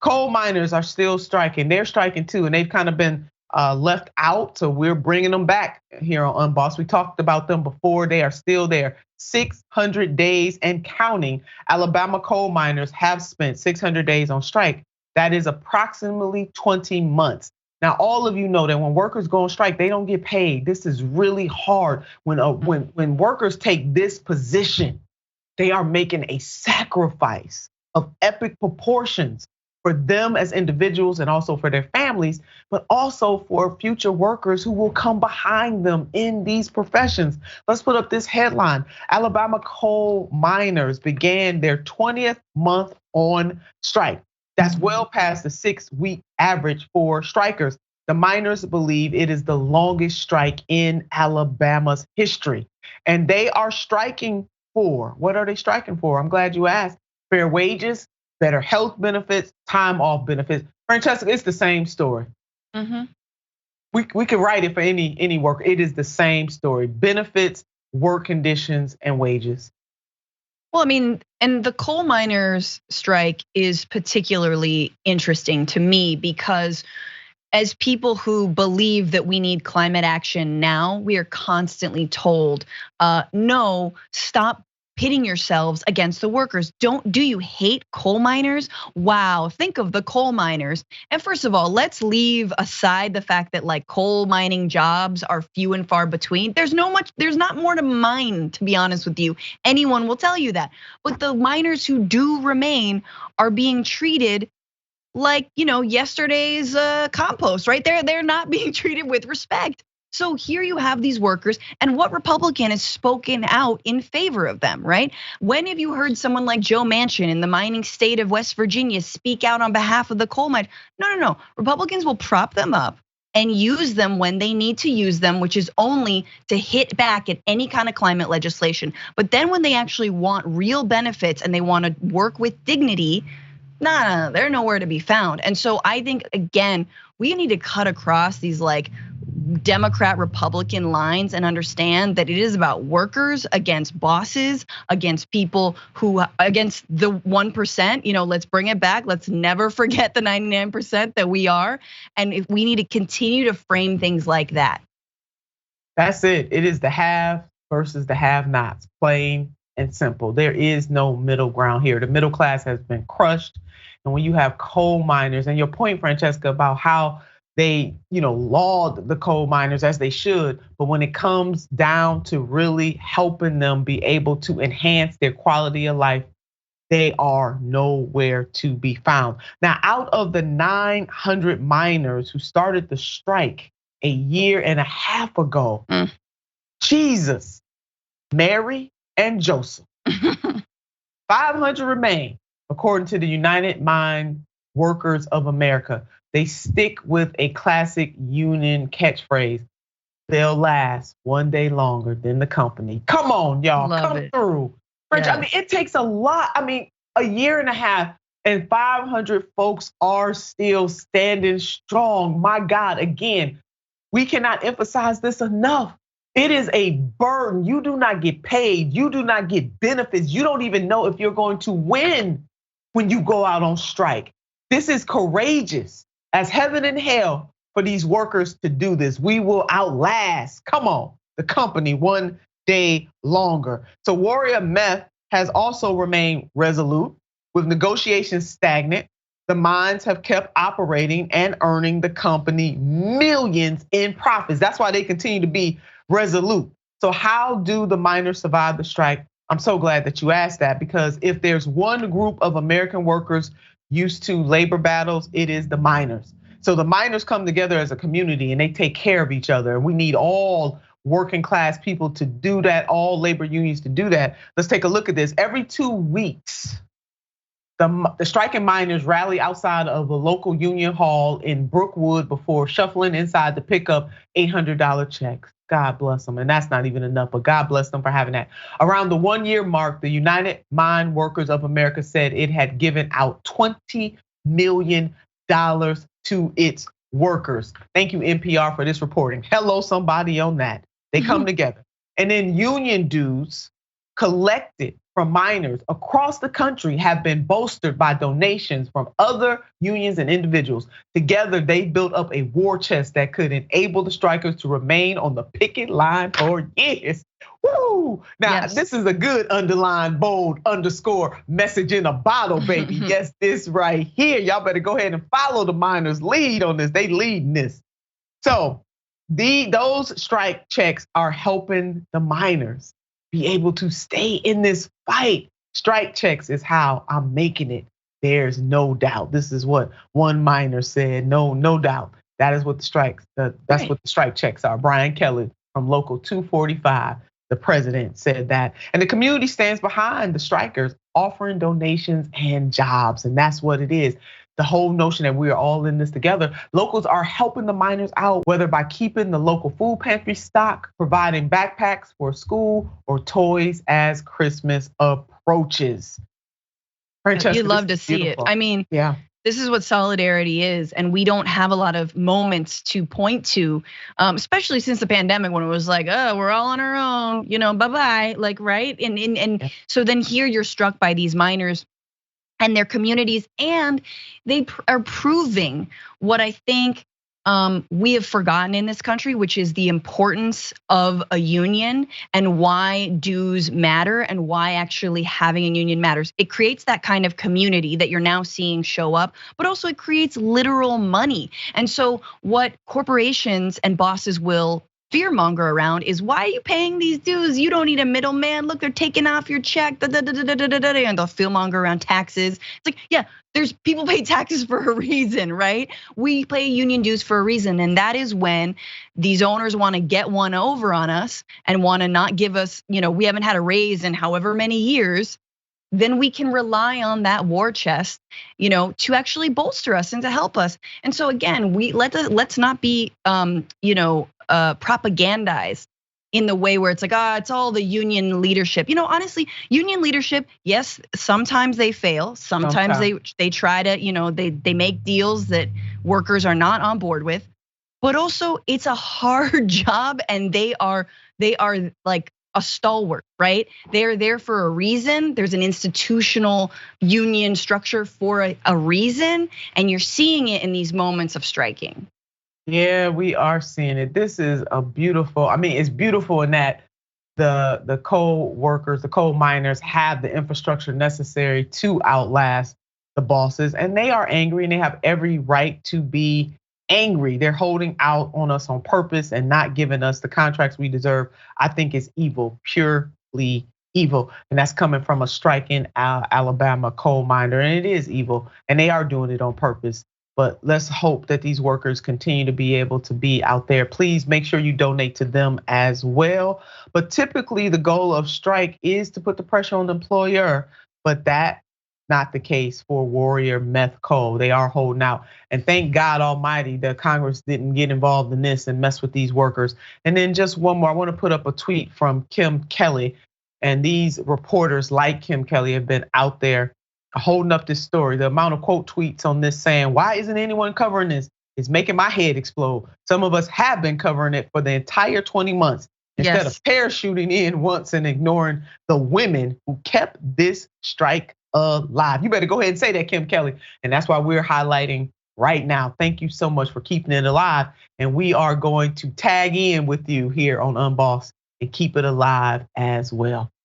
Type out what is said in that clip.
Coal miners are still striking. They're striking too, and they've kind of been left out. So we're bringing them back here on Unbossed. We talked about them before. They are still there. 600 days and counting. Alabama coal miners have spent 600 days on strike. That is approximately 20 months. Now, all of you know that when workers go on strike, they don't get paid. This is really hard. When workers take this position, they are making a sacrifice of epic proportions for them as individuals and also for their families, but also for future workers who will come behind them in these professions. Let's put up this headline. Alabama coal miners began their 20th month on strike. That's well past the 6-week average for strikers. The miners believe it is the longest strike in Alabama's history. And they are striking for, what are they striking for? I'm glad you asked. Fair wages, better health benefits, time off benefits. Francesca, it's the same story. We can write it for any worker. It is the same story. Benefits, work conditions, and wages. Well, I mean, and the coal miners' strike is particularly interesting to me because as people who believe that we need climate action now, we are constantly told, no, stop pitting yourselves against the workers. Do you hate coal miners? Wow, think of the coal miners. And first of all, let's leave aside the fact that like coal mining jobs are few and far between. There's not more to mine, to be honest with you. Anyone will tell you that. But the miners who do remain are being treated like, yesterday's compost, right? They're not being treated with respect. So here you have these workers, and what Republican has spoken out in favor of them, right? When have you heard someone like Joe Manchin in the mining state of West Virginia speak out on behalf of the coal mine? No. Republicans will prop them up and use them when they need to use them, which is only to hit back at any kind of climate legislation. But then when they actually want real benefits and they want to work with dignity, nah, they're nowhere to be found. And so I think, again, we need to cut across these like Democrat Republican lines and understand that it is about workers against bosses, against people who, against the 1%, let's bring it back. Let's never forget the 99% that we are. And if we need to continue to frame things like that. That's it. It is the have versus the have-nots, plain and simple. There is no middle ground here. The middle class has been crushed. And when you have coal miners, and your point, Francesca, about how they, laud the coal miners as they should, but when it comes down to really helping them be able to enhance their quality of life, they are nowhere to be found. Now, out of the 900 miners who started the strike a year and a half ago, Jesus, Mary, and Joseph, 500 remain, according to the United Mine Workers of America. They stick with a classic union catchphrase. They'll last one day longer than the company. Come on, y'all, come through. Yes. I mean, it takes a lot. I mean, a year and a half and 500 folks are still standing strong. My God, again, we cannot emphasize this enough. It is a burden. You do not get paid. You do not get benefits. You don't even know if you're going to win when you go out on strike. This is courageous as heaven and hell for these workers to do this. We will outlast, come on, the company one day longer. So Warrior Meth has also remained resolute with negotiations stagnant. The mines have kept operating and earning the company millions in profits. That's why they continue to be resolute. So how do the miners survive the strike? I'm so glad that you asked that, because if there's one group of American workers used to labor battles, it is the miners. So the miners come together as a community and they take care of each other. We need all working class people to do that, all labor unions to do that. Let's take a look at this. Every 2 weeks, the striking miners rally outside of a local union hall in Brookwood before shuffling inside to pick up $800 checks. God bless them. And that's not even enough, but God bless them for having that. Around the 1 year mark, the United Mine Workers of America said it had given out $20 million to its workers. Thank you, NPR, for this reporting. Hello, somebody on that. They come together. And then union dues collected from miners across the country have been bolstered by donations from other unions and individuals. Together, they built up a war chest that could enable the strikers to remain on the picket line for years. Woo! Now, Yes. This is a good underline, bold, underscore message in a bottle, baby. Yes, this right here. Y'all better go ahead and follow the miners' lead on this. They leading this. So those strike checks are helping the miners be able to stay in this fight. Strike checks is how I'm making it. There's no doubt. This is what one miner said. No doubt. That is what that's what the strike checks are. Brian Kelly from Local 245, the president, said that. And the community stands behind the strikers, offering donations and jobs. And that's what it is. The whole notion that we are all in this together. Locals are helping the miners out, whether by keeping the local food pantry stocked, providing backpacks for school, or toys as Christmas approaches. Francesca, You'd love to see it. I mean, yeah. This is what solidarity is, and we don't have a lot of moments to point to, especially since the pandemic, when it was like, oh, we're all on our own, bye-bye, like, right? And so then here you're struck by these miners and their communities, and they are proving what I think we have forgotten in this country, which is the importance of a union and why dues matter and why actually having a union matters. It creates that kind of community that you're now seeing show up, but also it creates literal money. And so what corporations and bosses will fearmonger around is, why are you paying these dues? You don't need a middleman. Look, they're taking off your check. And they'll fearmonger around taxes. It's like, yeah, there's people pay taxes for a reason, right? We pay union dues for a reason. And that is when these owners want to get one over on us and want to not give us, we haven't had a raise in however many years. Then we can rely on that war chest, to actually bolster us and to help us. And so again, let's not be, propagandized in the way where it's like, it's all the union leadership. Honestly, union leadership, yes, sometimes they fail. Sometimes they try to, they make deals that workers are not on board with. But also, it's a hard job, and they are like a stalwart, right? They're there for a reason. There's an institutional union structure for a reason, and you're seeing it in these moments of striking. Yeah, we are seeing it. This is it's beautiful in that the coal workers, the coal miners have the infrastructure necessary to outlast the bosses, and they are angry, and they have every right to be angry. They're holding out on us on purpose and not giving us the contracts we deserve. I think it's evil, purely evil. And that's coming from a striking Alabama coal miner. And it is evil. And they are doing it on purpose. But let's hope that these workers continue to be able to be out there. Please make sure you donate to them as well. But typically the goal of strike is to put the pressure on the employer, but that's not the case for Warrior Meth Coal. They are holding out. And thank God Almighty that Congress didn't get involved in this and mess with these workers. And then just one more, I want to put up a tweet from Kim Kelly. And these reporters like Kim Kelly have been out there holding up this story. The amount of quote tweets on this saying, why isn't anyone covering this? Is making my head explode. Some of us have been covering it for the entire 20 months. Instead of parachuting in once and ignoring the women who kept this strike alive. You better go ahead and say that, Kim Kelly. And that's why we're highlighting right now. Thank you so much for keeping it alive. And we are going to tag in with you here on Unbossed and keep it alive as well.